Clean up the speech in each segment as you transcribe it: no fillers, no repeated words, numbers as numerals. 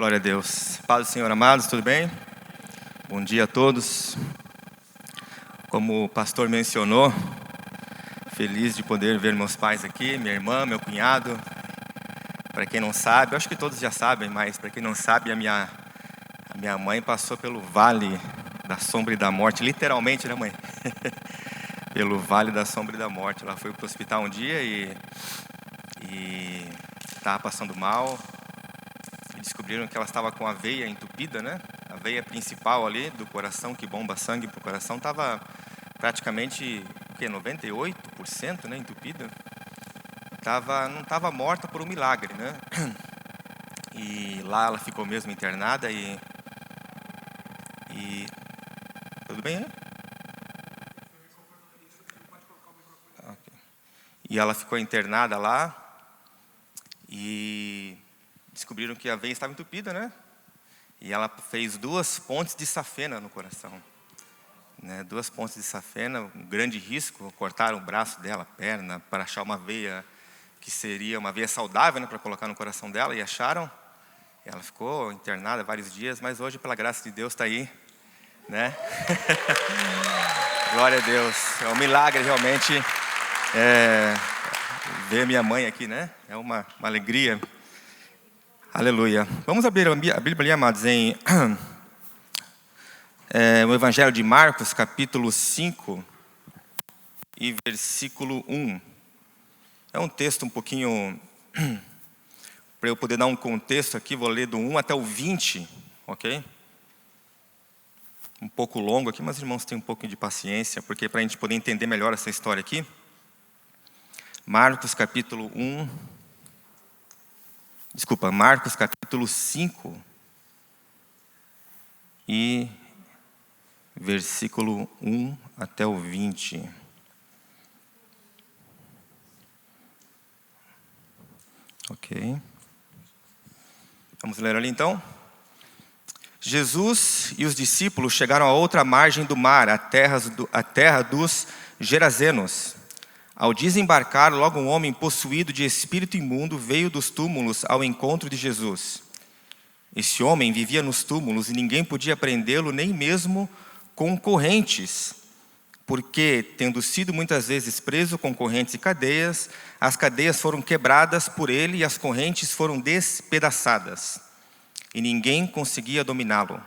Glória a Deus. Paz do Senhor, amados, tudo bem? Bom dia a todos. Como o pastor mencionou, feliz de poder ver meus pais aqui, minha irmã, meu cunhado. Para quem não sabe, eu acho que todos já sabem, mas para quem não sabe, a minha mãe passou pelo vale da sombra e da morte, literalmente, né, mãe? Pelo vale da sombra e da morte. Ela foi para o hospital um dia e estava passando mal. Descobriram que ela estava com a veia entupida, né? A veia principal ali do coração, que bomba sangue para o coração, estava praticamente 98%, né, entupida. Não estava morta por um milagre, né? E lá ela ficou mesmo internada e tudo bem, né? Okay. E ela ficou internada lá e descobriram que a veia estava entupida, né? E ela fez 2 pontes de safena no coração. Né? 2 pontes de safena, um grande risco. Cortaram o braço dela, a perna, para achar uma veia que seria uma veia saudável, né, para colocar no coração dela. E acharam. Ela ficou internada vários dias, mas hoje, pela graça de Deus, está aí. Né? Glória a Deus. É um milagre, realmente, ver minha mãe aqui, né? É uma alegria. Aleluia. Vamos abrir a Bíblia ali, amados, em o Evangelho de Marcos, capítulo 5 e versículo 1. É um texto um pouquinho, para eu poder dar um contexto aqui, vou ler do 1 até o 20, ok? Um pouco longo aqui, mas irmãos, tenham um pouquinho de paciência, porque para a gente poder entender melhor essa história aqui. Marcos capítulo 5 e versículo 1 até o 20. Ok. Vamos ler ali então. Jesus e os discípulos chegaram a outra margem do mar, a terra dos Gerazenos. Ao desembarcar, logo um homem possuído de espírito imundo veio dos túmulos ao encontro de Jesus. Esse homem vivia nos túmulos e ninguém podia prendê-lo, nem mesmo com correntes, porque, tendo sido muitas vezes preso com correntes e cadeias, as cadeias foram quebradas por ele e as correntes foram despedaçadas. E ninguém conseguia dominá-lo.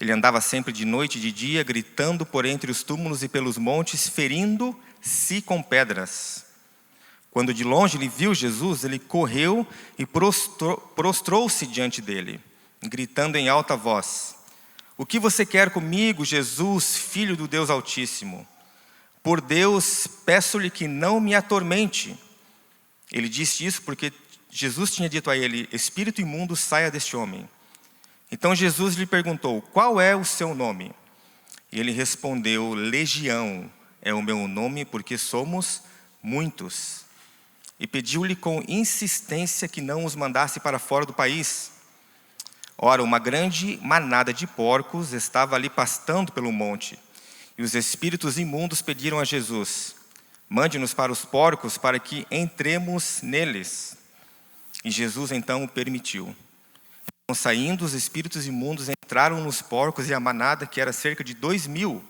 Ele andava sempre de noite e de dia, gritando por entre os túmulos e pelos montes, ferindo-se com pedras. Quando de longe ele viu Jesus, ele correu e prostrou-se diante dele, gritando em alta voz: "O que você quer comigo, Jesus, Filho do Deus Altíssimo? Por Deus, peço-lhe que não me atormente." Ele disse isso porque Jesus tinha dito a ele: "Espírito imundo, saia deste homem." Então Jesus lhe perguntou: "Qual é o seu nome?" E ele respondeu: "Legião é o meu nome, porque somos muitos." E pediu-lhe com insistência que não os mandasse para fora do país. Ora, uma grande manada de porcos estava ali pastando pelo monte. E os espíritos imundos pediram a Jesus: "Mande-nos para os porcos, para que entremos neles." E Jesus então o permitiu. Então, saindo, os espíritos imundos entraram nos porcos, e a manada, que era cerca de 2.000,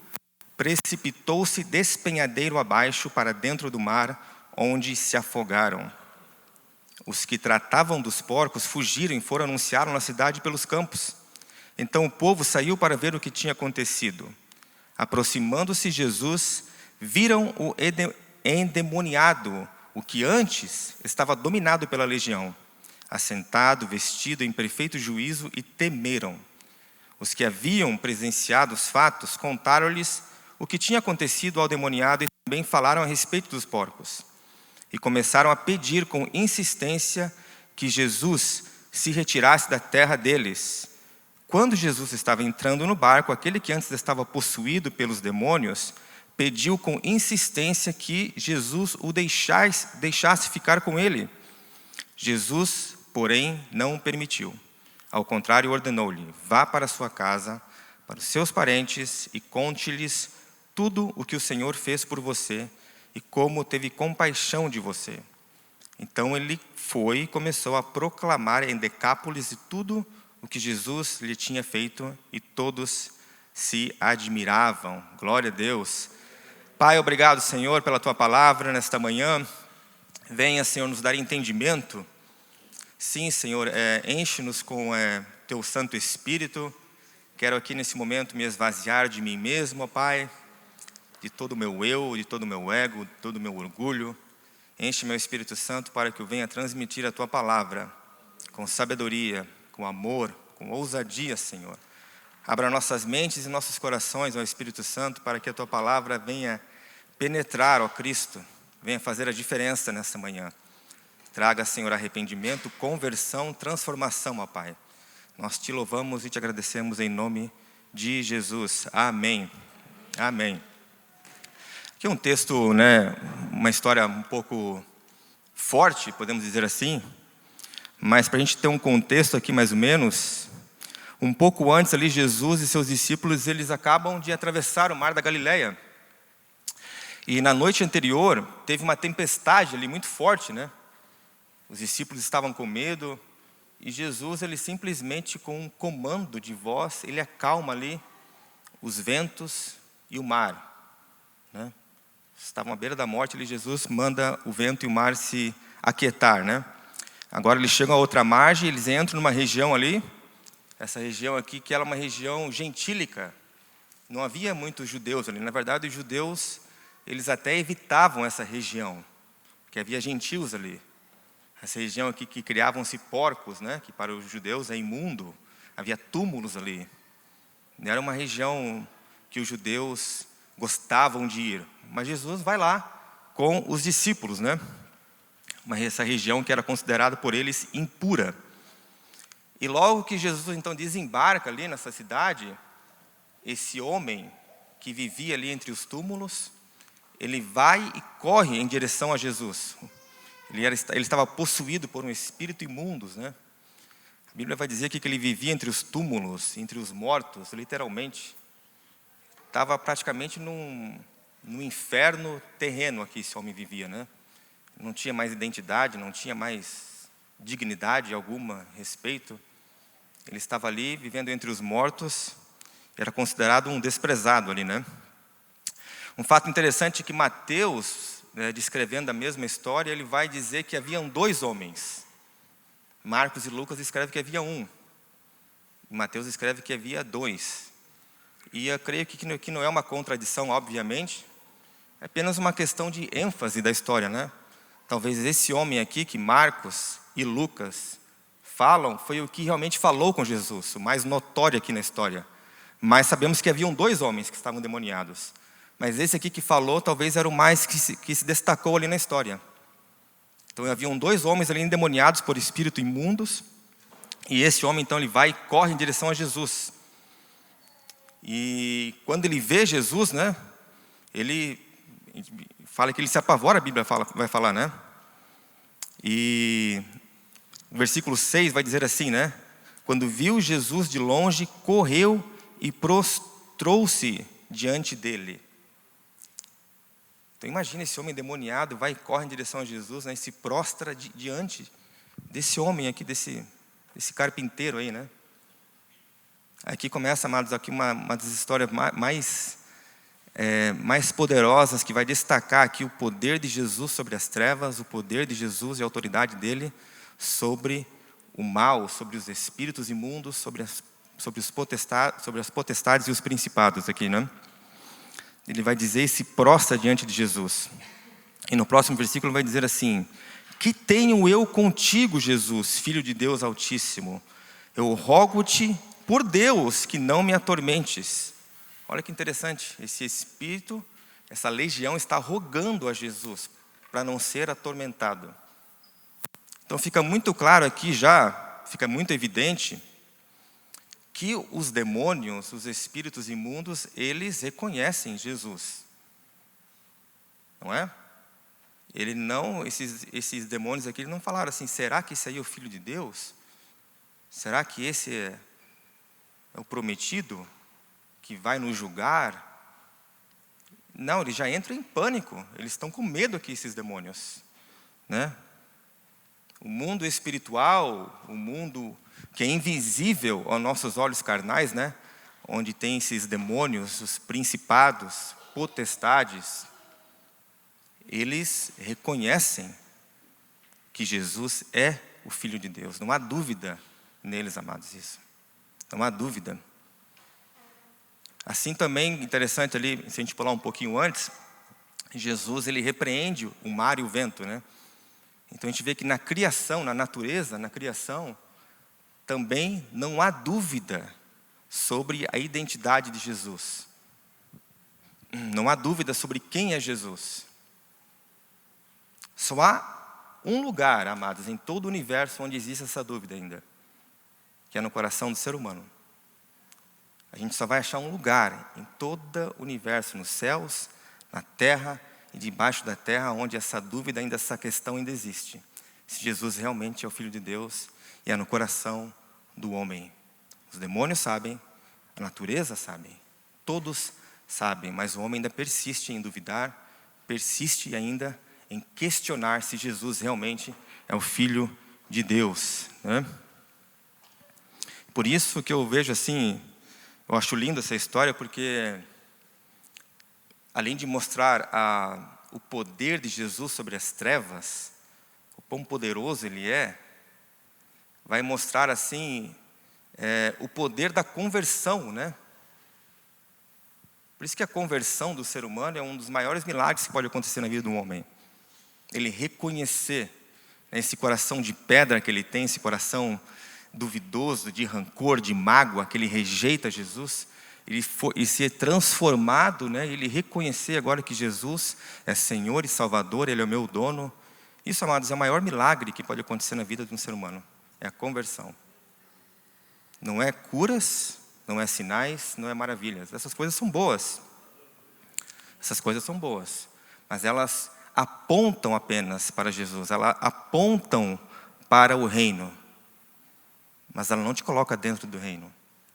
precipitou-se despenhadeiro abaixo para dentro do mar, onde se afogaram. Os que tratavam dos porcos fugiram e foram anunciar na cidade pelos campos. Então o povo saiu para ver o que tinha acontecido. Aproximando-se Jesus, viram o endemoniado, o que antes estava dominado pela legião, assentado, vestido em perfeito juízo, e temeram. Os que haviam presenciado os fatos contaram-lhes o que tinha acontecido ao demoniado e também falaram a respeito dos porcos. E começaram a pedir com insistência que Jesus se retirasse da terra deles. Quando Jesus estava entrando no barco, aquele que antes estava possuído pelos demônios pediu com insistência que Jesus o deixasse ficar com ele. Jesus, porém, não o permitiu. Ao contrário, ordenou-lhe: "Vá para sua casa, para os seus parentes, e conte-lhes tudo o que o Senhor fez por você e como teve compaixão de você." Então ele foi e começou a proclamar em Decápolis e tudo o que Jesus lhe tinha feito e todos se admiravam. Glória a Deus. Pai, obrigado, Senhor, pela Tua palavra nesta manhã. Venha, Senhor, nos dar entendimento. Sim, Senhor, enche-nos com Teu Santo Espírito. Quero aqui nesse momento me esvaziar de mim mesmo, ó Pai, de todo o meu eu, de todo o meu ego, de todo o meu orgulho. Enche meu Espírito Santo para que eu venha transmitir a Tua palavra com sabedoria, com amor, com ousadia, Senhor. Abra nossas mentes e nossos corações ao Espírito Santo para que a Tua palavra venha penetrar, ó Cristo, venha fazer a diferença nessa manhã. Traga, Senhor, arrependimento, conversão, transformação, ó Pai. Nós Te louvamos e Te agradecemos em nome de Jesus. Amém. Amém. Aqui é um texto, uma história um pouco forte, podemos dizer assim, mas para a gente ter um contexto aqui mais ou menos, um pouco antes ali Jesus e seus discípulos, eles acabam de atravessar o mar da Galileia. E na noite anterior, teve uma tempestade ali muito forte, Os discípulos estavam com medo, e Jesus, ele simplesmente com um comando de voz, ele acalma ali os ventos e o mar, Estavam à beira da morte, ali Jesus manda o vento e o mar se aquietar, Agora eles chegam a outra margem, eles entram numa região ali, essa região aqui, que era uma região gentílica. Não havia muitos judeus ali. Na verdade, os judeus, eles até evitavam essa região, porque havia gentios ali. Essa região aqui que criavam-se porcos, que para os judeus é imundo. Havia túmulos ali. Era uma região que os judeus gostavam de ir. Mas Jesus vai lá com os discípulos, Mas essa região que era considerada por eles impura. E logo que Jesus então desembarca ali nessa cidade, esse homem que vivia ali entre os túmulos, ele vai e corre em direção a Jesus. Ele estava possuído por um espírito imundo, A Bíblia vai dizer que ele vivia entre os túmulos, entre os mortos, literalmente. Estava praticamente num inferno terreno aqui esse homem vivia, Não tinha mais identidade, não tinha mais dignidade alguma, respeito. Ele estava ali, vivendo entre os mortos, era considerado um desprezado ali, Um fato interessante é que Mateus, descrevendo a mesma história, ele vai dizer que haviam 2 homens. Marcos e Lucas escrevem que havia 1. Mateus escreve que havia 2. E eu creio que não é uma contradição, obviamente, é apenas uma questão de ênfase da história, Talvez esse homem aqui, que Marcos e Lucas falam, foi o que realmente falou com Jesus, o mais notório aqui na história. Mas sabemos que haviam 2 homens que estavam endemoniados. Mas esse aqui que falou, talvez era o mais que se destacou ali na história. Então haviam 2 homens ali endemoniados por espíritos imundos. E esse homem então ele vai e corre em direção a Jesus. E quando ele vê Jesus, ele fala que ele se apavora, a Bíblia vai falar, E o versículo 6 vai dizer assim, Quando viu Jesus de longe, correu e prostrou-se diante dele. Então imagina esse homem endemoniado, vai e corre em direção a Jesus, e se prostra diante desse homem aqui, desse carpinteiro aí, Aqui começa, amados, aqui uma das histórias mais poderosas, que vai destacar aqui o poder de Jesus sobre as trevas, o poder de Jesus e a autoridade dele sobre o mal, sobre os espíritos imundos, sobre as potestades e os principados aqui, Ele vai dizer e se prostra diante de Jesus. E no próximo versículo vai dizer assim: Que tenho eu contigo, Jesus, Filho de Deus Altíssimo? Eu rogo-te por Deus que não me atormentes. Olha que interessante, esse espírito, essa legião está rogando a Jesus para não ser atormentado. Então fica muito claro aqui já, fica muito evidente que os demônios, os espíritos imundos, eles reconhecem Jesus. Não é? Ele não, esses demônios aqui, eles não falaram assim: será que esse aí é o Filho de Deus? Será que esse é o prometido que vai nos julgar? Não, eles já entram em pânico. Eles estão com medo aqui, esses demônios, O mundo espiritual, o mundo que é invisível aos nossos olhos carnais, né? Onde tem esses demônios, os principados, potestades, eles reconhecem que Jesus é o Filho de Deus. Não há dúvida neles, amados, isso. Não há dúvida. Assim também, interessante ali, se a gente pular um pouquinho antes, Jesus, ele repreende o mar e o vento, né? Então a gente vê que na criação, na natureza, na criação, também não há dúvida sobre a identidade de Jesus. Não há dúvida sobre quem é Jesus. Só há um lugar, amados, em todo o universo onde existe essa dúvida ainda, que é no coração do ser humano. A gente só vai achar um lugar em todo o universo, nos céus, na terra e debaixo da terra, onde essa dúvida ainda, essa questão ainda existe. Se Jesus realmente é o Filho de Deus e é no coração do homem. Os demônios sabem, a natureza sabe, todos sabem, mas o homem ainda persiste em duvidar, persiste ainda em questionar se Jesus realmente é o Filho de Deus, né? Por isso que eu vejo assim, eu acho lindo essa história, porque além de mostrar o poder de Jesus sobre as trevas, o quão poderoso ele é, vai mostrar assim o poder da conversão, né? Por isso que a conversão do ser humano é um dos maiores milagres que pode acontecer na vida do homem. Ele reconhecer, né, esse coração de pedra que ele tem, esse coração duvidoso, de rancor, de mágoa, que ele rejeita Jesus, ele ser transformado, né, ele reconhecer agora que Jesus é Senhor e Salvador, Ele é o meu dono. Isso, amados, é o maior milagre que pode acontecer na vida de um ser humano. É a conversão. Não é curas, não é sinais, não é maravilhas. Essas coisas são boas. Essas coisas são boas. Mas elas apontam apenas para Jesus. Elas apontam para o reino. Mas ela não te coloca dentro do reino.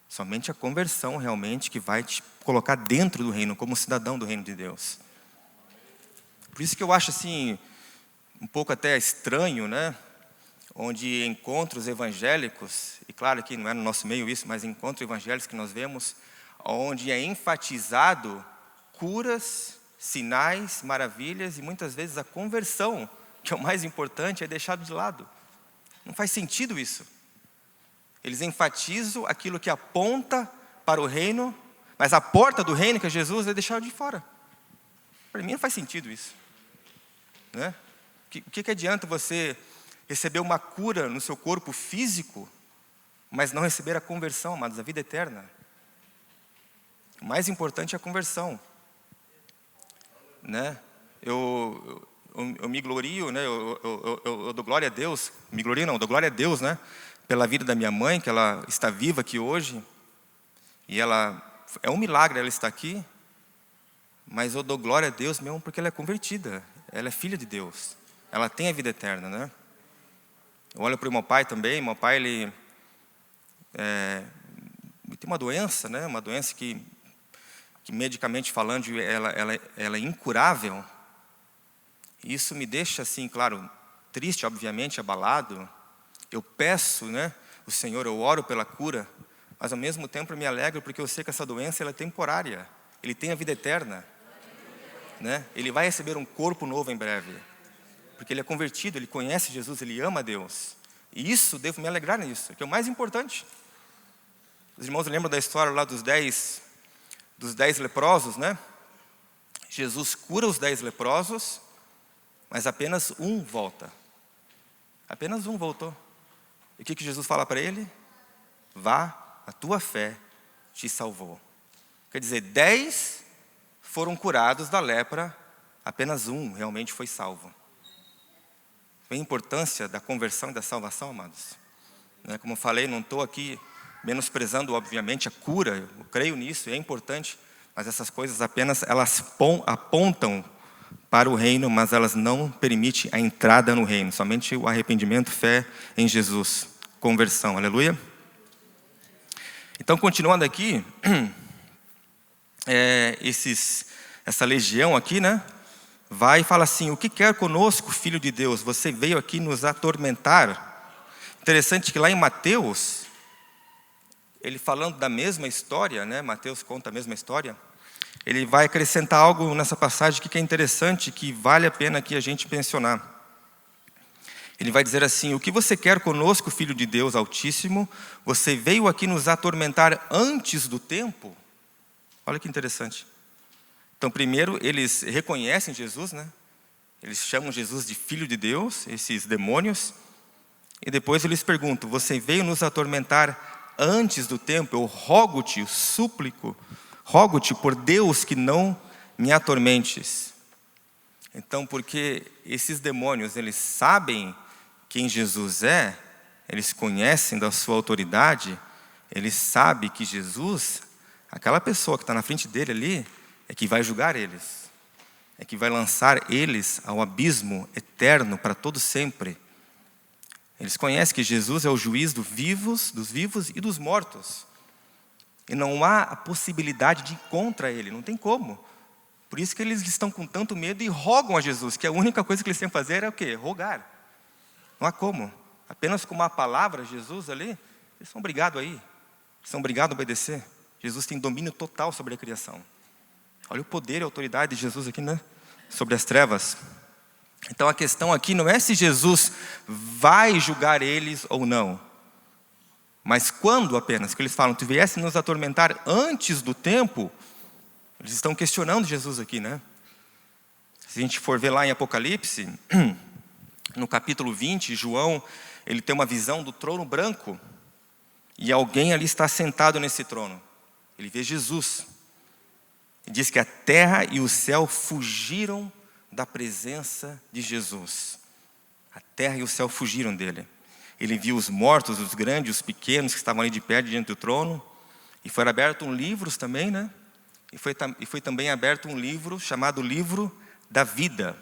Somente a conversão realmente que vai te colocar dentro do reino, como cidadão do reino de Deus. Por isso que eu acho assim, um pouco até estranho, né? Onde encontros evangélicos, e claro que não é no nosso meio isso, mas encontros evangélicos que nós vemos, onde é enfatizado curas, sinais, maravilhas, e muitas vezes a conversão, que é o mais importante, é deixado de lado. Não faz sentido isso. Eles enfatizam aquilo que aponta para o reino, mas a porta do reino, que é Jesus, é deixado de fora. Para mim não faz sentido isso, né? O que adianta você receber uma cura no seu corpo físico, mas não receber a conversão, amados, a vida eterna? O mais importante é a conversão, né? Eu me glorio, né? Eu dou glória a Deus. Me glorio não, dou glória a Deus, né? Pela vida da minha mãe, que ela está viva aqui hoje. E ela, é um milagre ela estar aqui. Mas eu dou glória a Deus mesmo porque ela é convertida. Ela é filha de Deus. Ela tem a vida eterna, né? Eu olho para o meu pai também. Meu pai, ele tem uma doença, né? Uma doença que medicamente falando, ela é incurável. Isso me deixa assim, claro, triste, obviamente, abalado. Eu peço, né, o Senhor, eu oro pela cura, mas ao mesmo tempo eu me alegro porque eu sei que essa doença ela é temporária. Ele tem a vida eterna, né? Ele vai receber um corpo novo em breve, porque ele é convertido, ele conhece Jesus, ele ama Deus. E isso, devo me alegrar nisso, que é o mais importante. Os irmãos lembram da história lá dos 10 leprosos, né? Jesus cura os 10 leprosos, mas apenas um volta. Apenas um voltou. E o que Jesus fala para ele? Vá, a tua fé te salvou. Quer dizer, 10 foram curados da lepra, apenas um realmente foi salvo. Vê a importância da conversão e da salvação, amados. Como eu falei, não estou aqui menosprezando, obviamente, a cura. Eu creio nisso, é importante. Mas essas coisas apenas elas apontam para o reino, mas elas não permitem a entrada no reino. Somente o arrependimento, fé em Jesus. Conversão, aleluia. Então, continuando aqui, essa legião aqui, né? Vai e fala assim, o que quer conosco, Filho de Deus? Você veio aqui nos atormentar. Interessante que lá em Mateus, ele falando da mesma história, né? Mateus conta a mesma história. Ele vai acrescentar algo nessa passagem que é interessante, que vale a pena aqui a gente mencionar. Ele vai dizer assim: o que você quer conosco, Filho de Deus Altíssimo? Você veio aqui nos atormentar antes do tempo? Olha que interessante. Então, primeiro, eles reconhecem Jesus, né? Eles chamam Jesus de Filho de Deus, esses demônios. E depois eles perguntam: você veio nos atormentar antes do tempo? Eu rogo-te, súplico, rogo-te por Deus que não me atormentes. Então, porque esses demônios, eles sabem quem Jesus é, eles conhecem da sua autoridade, eles sabem que Jesus, aquela pessoa que está na frente dele ali, é que vai julgar eles, é que vai lançar eles ao abismo eterno para todo sempre. Eles conhecem que Jesus é o juiz dos vivos e dos mortos. E não há a possibilidade de ir contra ele, não tem como. Por isso que eles estão com tanto medo e rogam a Jesus, que a única coisa que eles têm que fazer é o quê? Rogar. Não há como. Apenas com uma palavra, Jesus ali, eles são obrigados a ir. Eles são obrigados a obedecer. Jesus tem domínio total sobre a criação. Olha o poder e a autoridade de Jesus aqui, né? Sobre as trevas. Então a questão aqui não é se Jesus vai julgar eles ou não. Mas quando apenas, que eles falam, tu viesse nos atormentar antes do tempo, eles estão questionando Jesus aqui, né? Se a gente for ver lá em Apocalipse, no capítulo 20, João, ele tem uma visão do trono branco, e alguém ali está sentado nesse trono. Ele vê Jesus. E diz que a terra e o céu fugiram da presença de Jesus. A terra e o céu fugiram dele. Ele viu os mortos, os grandes, os pequenos que estavam ali de pé diante do trono. E foram abertos livros também, né? E foi também aberto um livro chamado Livro da Vida.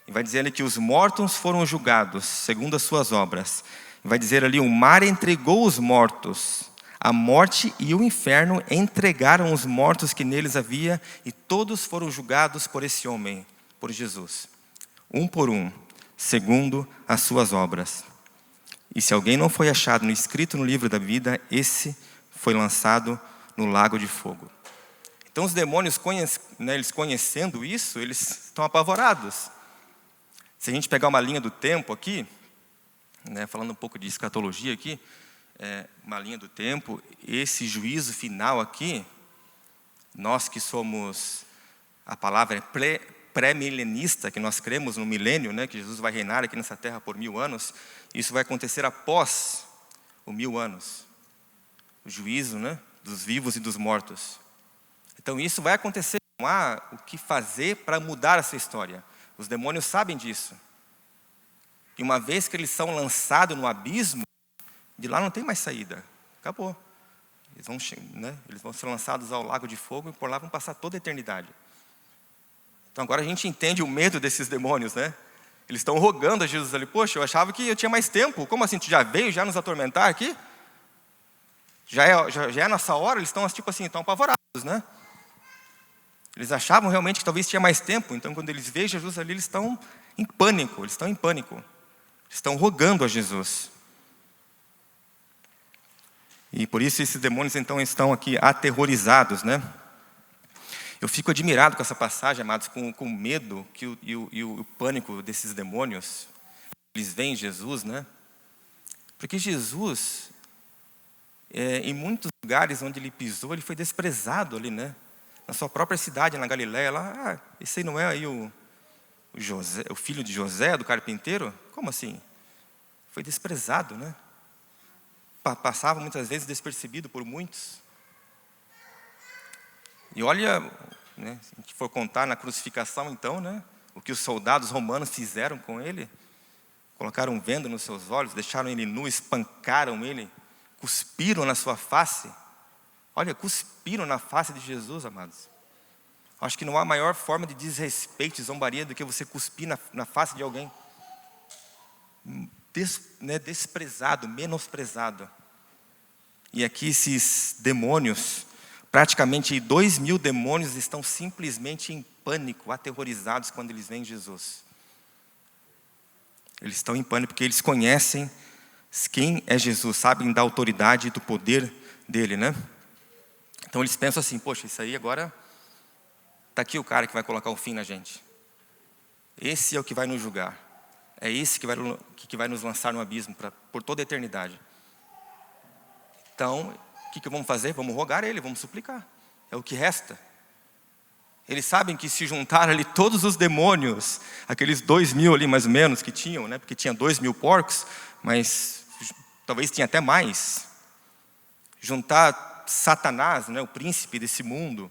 E vai dizer ali que os mortos foram julgados segundo as suas obras. E vai dizer ali, o mar entregou os mortos. A morte e o inferno entregaram os mortos que neles havia, e todos foram julgados por esse homem, por Jesus. Um por um, segundo as suas obras. E se alguém não foi achado escrito no livro da vida, esse foi lançado no lago de fogo. Então os demônios, eles conhecendo isso, eles estão apavorados. Se a gente pegar uma linha do tempo aqui, né, falando um pouco de escatologia aqui, uma linha do tempo, esse juízo final aqui, nós que somos, a palavra é pré-milenista, que nós cremos no milênio, né, que Jesus vai reinar aqui nessa terra por 1000 anos, isso vai acontecer após os 1000 anos. O juízo, né, dos vivos e dos mortos. Então isso vai acontecer, não há o que fazer para mudar essa história. Os demônios sabem disso. E uma vez que eles são lançados no abismo, de lá não tem mais saída. Acabou. Eles vão ser lançados ao lago de fogo e por lá vão passar toda a eternidade. Então agora a gente entende o medo desses demônios, né? Eles estão rogando a Jesus ali, poxa, eu achava que eu tinha mais tempo. Como assim, tu já veio já nos atormentar aqui? Já é nessa hora, eles estão tipo assim, estão apavorados, né? Eles achavam realmente que talvez tinha mais tempo, então quando eles veem Jesus ali, eles estão em pânico, estão rogando a Jesus. E por isso esses demônios então estão aqui aterrorizados, né? Eu fico admirado com essa passagem, amados, com o medo e o pânico desses demônios. Eles veem Jesus, né? Porque Jesus, em muitos lugares onde ele pisou, ele foi desprezado ali, né? Na sua própria cidade, na Galileia, lá, esse aí não é aí o filho de José, do carpinteiro? Como assim? Foi desprezado, né? Passava muitas vezes despercebido por muitos. E olha, né, se a gente for contar na crucificação então, né, o que os soldados romanos fizeram com ele, colocaram venda nos seus olhos, deixaram ele nu, espancaram ele, cuspiram na sua face. Olha, cuspiram na face de Jesus, amados. Acho que não há maior forma de desrespeito e zombaria do que você cuspir na face de alguém. Desprezado, menosprezado. E aqui esses demônios, praticamente 2000 demônios estão simplesmente em pânico, aterrorizados quando eles veem Jesus. Eles estão em pânico porque eles conhecem quem é Jesus, sabem da autoridade e do poder dele, né? Então eles pensam assim, poxa, isso aí agora, está aqui o cara que vai colocar um fim na gente. Esse é o que vai nos julgar. É esse que vai nos lançar no abismo por toda a eternidade. Então, o que vamos fazer? Vamos rogar ele, vamos suplicar. É o que resta. Eles sabem que se juntar ali todos os demônios, aqueles 2.000 ali mais ou menos que tinham, né? Porque tinha 2.000 porcos, mas talvez tinha até mais. Juntar Satanás, né? O príncipe desse mundo,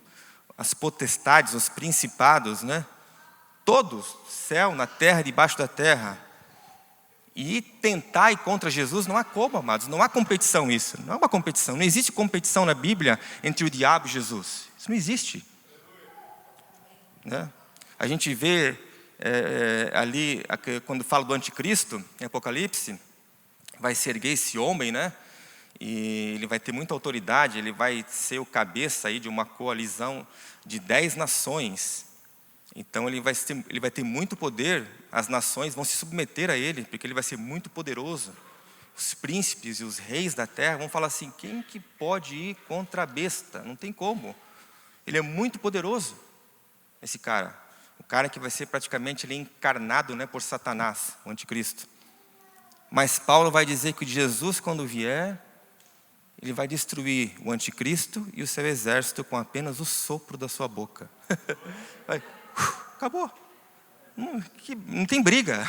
as potestades, os principados, né? Todos, céu, na terra, debaixo da terra. E tentar ir contra Jesus, não há como, amados, não há competição isso. Não é uma competição, não existe competição na Bíblia entre o diabo e Jesus. Isso não existe. Né? A gente vê ali, quando fala do anticristo, em Apocalipse, vai se erguer esse homem, né? E ele vai ter muita autoridade, ele vai ser o cabeça aí de uma coalizão de 10 nações. Então ele vai ter muito poder, as nações vão se submeter a ele, porque ele vai ser muito poderoso. Os príncipes e os reis da terra vão falar assim, quem que pode ir contra a besta? Não tem como. Ele é muito poderoso, esse cara. O cara que vai ser praticamente ele encarnado, né, por Satanás, o anticristo. Mas Paulo vai dizer que Jesus, quando vier, ele vai destruir o anticristo e o seu exército com apenas o sopro da sua boca. Acabou. Não tem briga.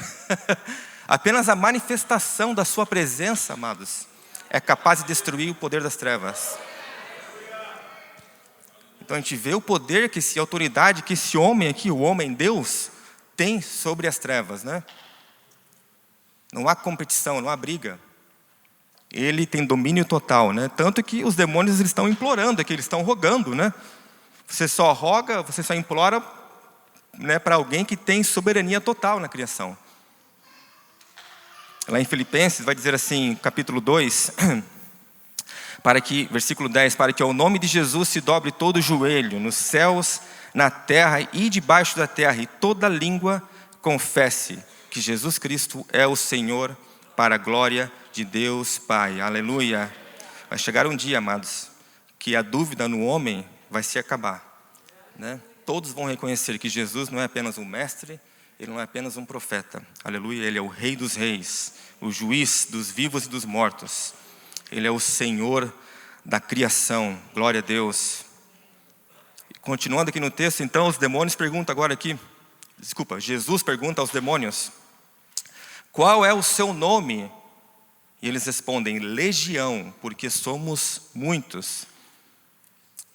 Apenas a manifestação da sua presença, amados, é capaz de destruir o poder das trevas. Então a gente vê o poder, a autoridade que esse homem aqui, o homem Deus, tem sobre as trevas, né? Não há competição, não há briga. Ele tem domínio total, né? Tanto que os demônios eles estão implorando aqui, eles estão rogando, né? Você só roga, você só implora, né, para alguém que tem soberania total na criação. Lá em Filipenses vai dizer assim, capítulo 2, versículo 10, para que ao nome de Jesus se dobre todo o joelho, nos céus, na terra e debaixo da terra, e toda língua confesse que Jesus Cristo é o Senhor, para a glória de Deus Pai. Aleluia. Vai chegar um dia, amados, que a dúvida no homem vai se acabar, né? Todos vão reconhecer que Jesus não é apenas um mestre, ele não é apenas um profeta. Aleluia, ele é o Rei dos Reis, o juiz dos vivos e dos mortos. Ele é o Senhor da criação. Glória a Deus. Continuando aqui no texto, então, os demônios perguntam agora aqui. Jesus pergunta aos demônios: qual é o seu nome? E eles respondem: Legião, porque somos muitos.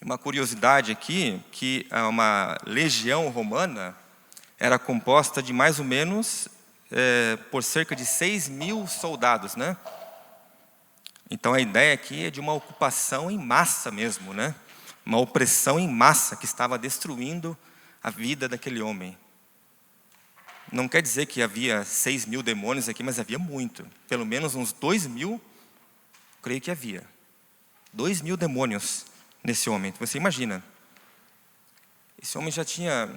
Uma curiosidade aqui, que uma legião romana era composta de mais ou menos por cerca de 6.000 soldados, né? Então a ideia aqui é de uma ocupação em massa mesmo, né? Uma opressão em massa que estava destruindo a vida daquele homem. Não quer dizer que havia 6.000 demônios aqui, mas havia muito. Pelo menos uns 2.000, creio que havia. 2.000 demônios nesse homem. Você imagina. Esse homem já tinha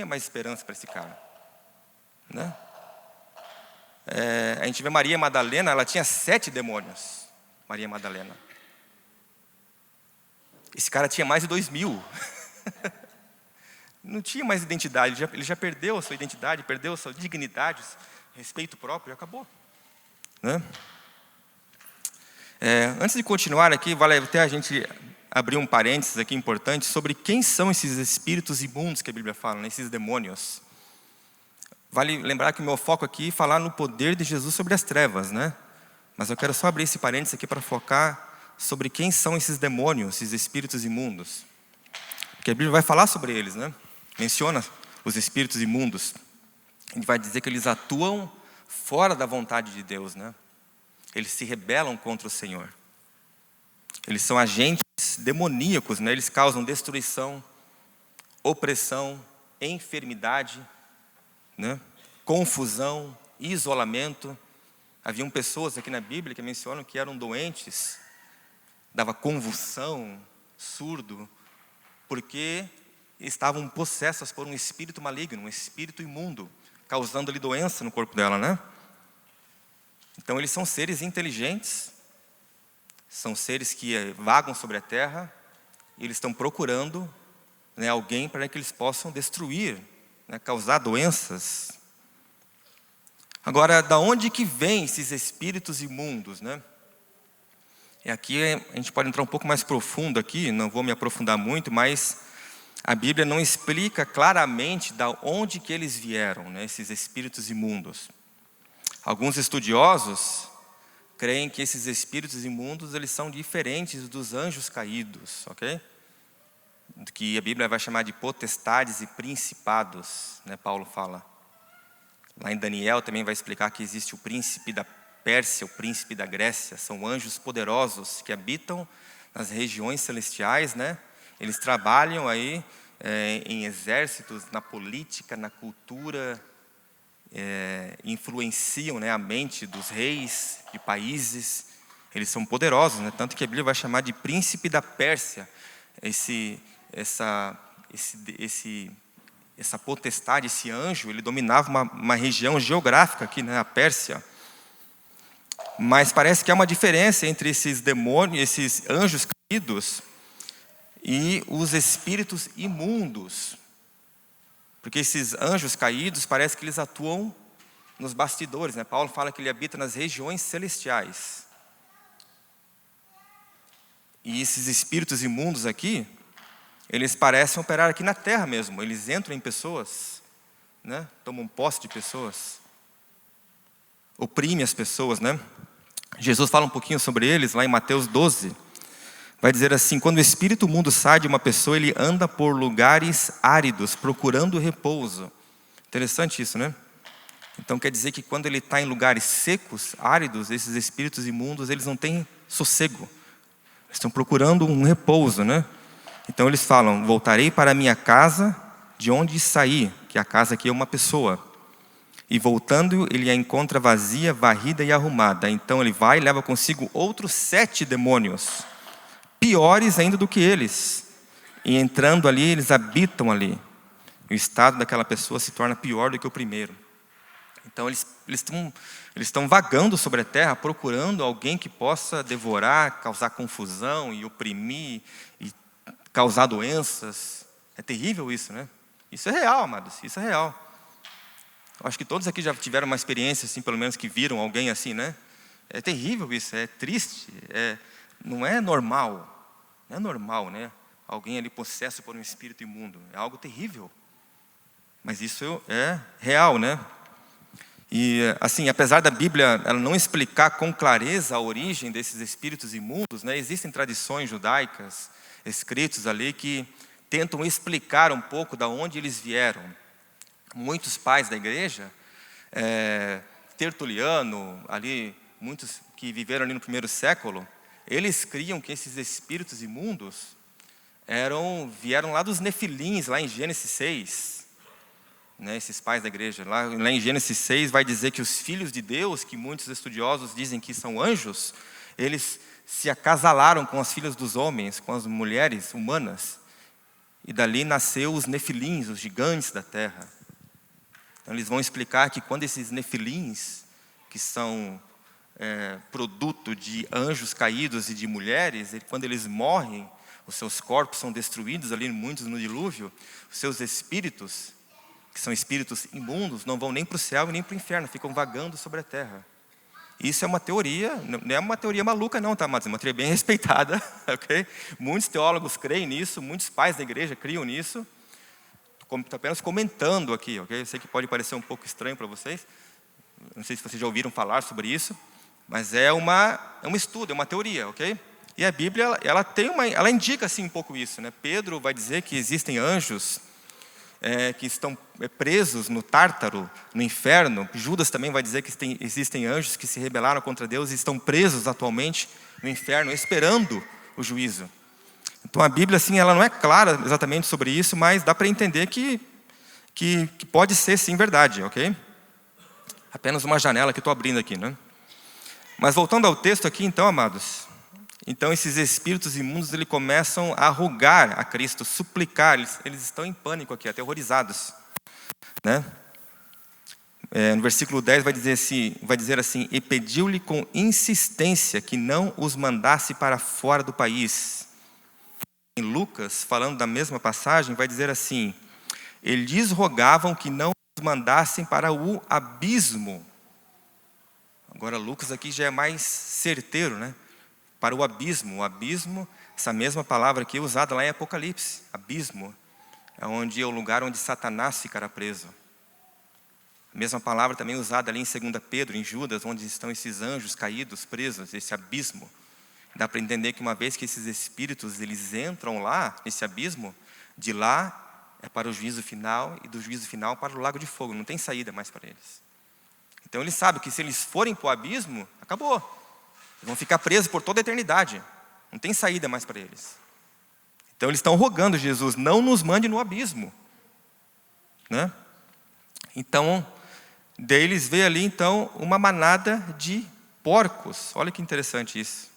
mais esperança para esse cara, né? A gente vê Maria Madalena, ela tinha 7 demônios. Maria Madalena. Esse cara tinha mais de 2.000. Não tinha mais identidade, ele já perdeu a sua identidade, perdeu a sua dignidade, respeito próprio, acabou, né? Antes de continuar aqui, vale até a gente abrir um parênteses aqui importante sobre quem são esses espíritos imundos que a Bíblia fala, né? Esses demônios. Vale lembrar que o meu foco aqui é falar no poder de Jesus sobre as trevas, né? Mas eu quero só abrir esse parênteses aqui para focar sobre quem são esses demônios, esses espíritos imundos. Porque a Bíblia vai falar sobre eles, né? Menciona os espíritos imundos. A gente vai dizer que eles atuam fora da vontade de Deus, né? Eles se rebelam contra o Senhor. Eles são agentes demoníacos, né? Eles causam destruição, opressão, enfermidade, né? Confusão, isolamento. Haviam pessoas aqui na Bíblia que mencionam que eram doentes, dava convulsão, surdo, porque estavam possessas por um espírito maligno, um espírito imundo, causando-lhe doença no corpo dela, né? Então eles são seres inteligentes, São seres que vagam sobre a terra e eles estão procurando, né, alguém para que eles possam destruir, né, causar doenças. Agora, da onde que vêm esses espíritos imundos, né? E aqui a gente pode entrar um pouco mais profundo aqui, não vou me aprofundar muito, mas a Bíblia não explica claramente da onde que eles vieram, né, esses espíritos imundos. Alguns estudiosos creem que esses espíritos imundos eles são diferentes dos anjos caídos, ok? Que a Bíblia vai chamar de potestades e principados, né, Paulo fala. Lá em Daniel também vai explicar que existe o príncipe da Pérsia, o príncipe da Grécia, são anjos poderosos que habitam nas regiões celestiais, né? Eles trabalham aí em exércitos, na política, na cultura, influenciam, né, a mente dos reis de países. Eles são poderosos, né? Tanto que a Bíblia vai chamar de príncipe da Pérsia essa potestade, esse anjo, ele dominava uma região geográfica aqui, né, a Pérsia. Mas parece que há uma diferença entre esses demônios, esses anjos caídos e os espíritos imundos. Porque esses anjos caídos, parece que eles atuam nos bastidores, né? Paulo fala que ele habita nas regiões celestiais. E esses espíritos imundos aqui, eles parecem operar aqui na terra mesmo. Eles entram em pessoas, né? Tomam posse de pessoas, oprimem as pessoas, né? Jesus fala um pouquinho sobre eles lá em Mateus 12. Vai dizer assim: quando o espírito imundo sai de uma pessoa, ele anda por lugares áridos, procurando repouso. Interessante isso, né? Então quer dizer que quando ele está em lugares secos, áridos, esses espíritos imundos, eles não têm sossego. Eles estão procurando um repouso, né? Então eles falam: voltarei para a minha casa de onde saí, que a casa aqui é uma pessoa. E voltando, ele a encontra vazia, varrida e arrumada. Então ele vai e leva consigo outros 7 demônios, piores ainda do que eles. E entrando ali, eles habitam ali. O estado daquela pessoa se torna pior do que o primeiro. Então eles estão vagando sobre a terra, procurando alguém que possa devorar, causar confusão e oprimir e causar doenças. É terrível isso, né? Isso é real, amados, isso é real. Eu acho que todos aqui já tiveram uma experiência, assim, pelo menos que viram alguém assim, né? É terrível isso, é triste, não é normal. Não é normal, né? Alguém ali possesso por um espírito imundo. É algo terrível. Mas isso é real, né? E, assim, apesar da Bíblia ela não explicar com clareza a origem desses espíritos imundos, né? Existem tradições judaicas, escritos ali, que tentam explicar um pouco da onde eles vieram. Muitos pais da igreja, Tertuliano, ali, muitos que viveram ali no primeiro século, eles criam que esses espíritos imundos vieram lá dos nefilins, lá em Gênesis 6. Né, esses pais da igreja, lá em Gênesis 6 vai dizer que os filhos de Deus, que muitos estudiosos dizem que são anjos, eles se acasalaram com as filhas dos homens, com as mulheres humanas, e dali nasceu os nefilins, os gigantes da terra. Então eles vão explicar que quando esses nefilins, que são produto de anjos caídos e de mulheres, quando eles morrem, os seus corpos são destruídos ali, muitos no dilúvio, os seus espíritos, que são espíritos imundos, não vão nem para o céu e nem para o inferno, ficam vagando sobre a terra. Isso é uma teoria, não é uma teoria maluca não, tá, mas é uma teoria bem respeitada, ok? Muitos teólogos creem nisso, muitos pais da igreja criam nisso. Estou apenas comentando aqui, ok? Eu sei que pode parecer um pouco estranho para vocês, não sei se vocês já ouviram falar sobre isso, mas é um estudo, é uma teoria, ok? E a Bíblia, ela indica assim um pouco isso, né? Pedro vai dizer que existem anjos que estão presos no Tártaro, no inferno. Judas também vai dizer que existem anjos que se rebelaram contra Deus e estão presos atualmente no inferno, esperando o juízo. Então a Bíblia, assim, ela não é clara exatamente sobre isso, mas dá para entender que pode ser sim verdade, ok? Apenas uma janela que estou abrindo aqui, né? Mas voltando ao texto aqui, então, amados, então esses espíritos imundos, eles começam a rogar a Cristo, suplicar, eles estão em pânico aqui, aterrorizados, né? No versículo 10 vai dizer assim, e pediu-lhe com insistência que não os mandasse para fora do país. Em Lucas, falando da mesma passagem, vai dizer assim, eles rogavam que não os mandassem para o abismo. Agora Lucas aqui já é mais certeiro, né? Para o abismo. O abismo, essa mesma palavra aqui é usada lá em Apocalipse. Abismo é o lugar onde Satanás ficará preso. A mesma palavra também usada ali em 2 Pedro, em Judas, onde estão esses anjos caídos, presos, esse abismo. Dá para entender que uma vez que esses espíritos eles entram lá, nesse abismo, de lá é para o juízo final e do juízo final para o lago de fogo. Não tem saída mais para eles. Então eles sabem que se eles forem para o abismo, acabou. Eles vão ficar presos por toda a eternidade. Não tem saída mais para eles. Então eles estão rogando Jesus, não nos mande no abismo. Né? Então, daí eles veem ali então uma manada de porcos. Olha que interessante isso.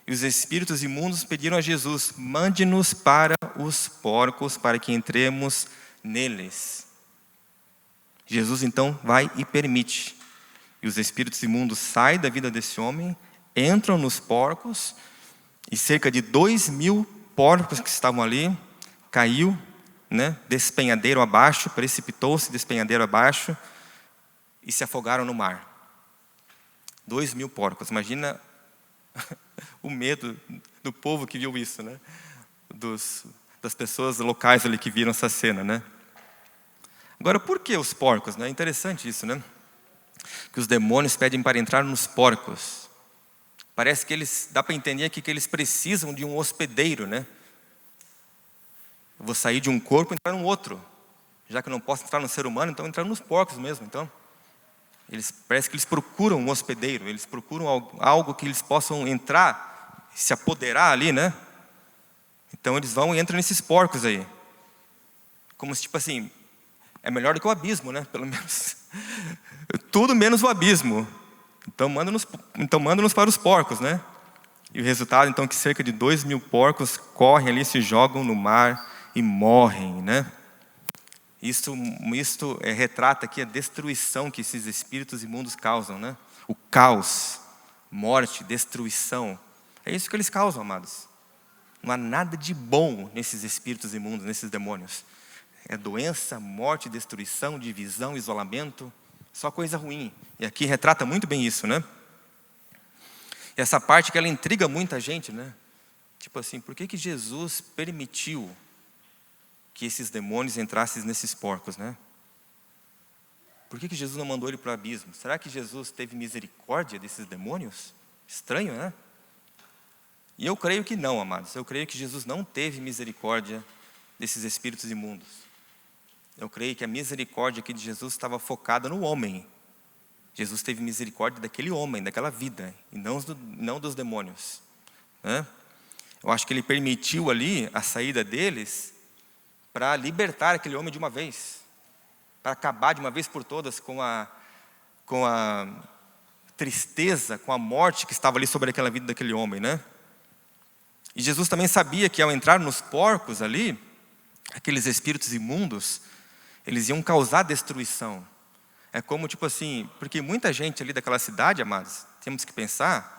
E os espíritos imundos pediram a Jesus, mande-nos para os porcos, para que entremos neles. Jesus então vai e permite. E os espíritos imundos saem da vida desse homem, entram nos porcos, e cerca de 2.000 porcos que estavam ali, caiu, né, despenhadeiro abaixo, precipitou-se despenhadeiro abaixo, e se afogaram no mar. 2.000 porcos, imagina o medo do povo que viu isso, né? Das pessoas locais ali que viram essa cena, né? Agora, por que os porcos? Né? É interessante isso, né? Que os demônios pedem para entrar nos porcos. Parece que dá para entender aqui que eles precisam de um hospedeiro, né? Eu vou sair de um corpo e entrar num outro. Já que eu não posso entrar no ser humano, então entrar nos porcos mesmo, então. Parece que eles procuram um hospedeiro, eles procuram algo que eles possam entrar, se apoderar ali, né? Então eles vão e entram nesses porcos aí. Como se, tipo assim, é melhor do que o abismo, né? Pelo menos. Tudo menos o abismo. Então manda-nos para os porcos, né? E o resultado, então, que cerca de 2.000 porcos correm ali, se jogam no mar e morrem, né? Isto retrata aqui a destruição que esses espíritos imundos causam, né? O caos, morte, destruição. É isso que eles causam, amados. Não há nada de bom nesses espíritos imundos, nesses demônios. É doença, morte, destruição, divisão, isolamento, só coisa ruim. E aqui retrata muito bem isso, né? E essa parte que ela intriga muita gente, né? Tipo assim, por que Jesus permitiu que esses demônios entrassem nesses porcos, né? Por que Jesus não mandou ele para o abismo? Será que Jesus teve misericórdia desses demônios? Estranho, né? E eu creio que não, amados. Eu creio que Jesus não teve misericórdia desses espíritos imundos. Eu creio que a misericórdia aqui de Jesus estava focada no homem. Jesus teve misericórdia daquele homem, daquela vida, e não dos demônios, né? Eu acho que ele permitiu ali a saída deles para libertar aquele homem de uma vez, para acabar de uma vez por todas com a tristeza, com a morte que estava ali sobre aquela vida daquele homem, né? E Jesus também sabia que ao entrar nos porcos ali, aqueles espíritos imundos, eles iam causar destruição. É como tipo assim, porque muita gente ali daquela cidade, amados, temos que pensar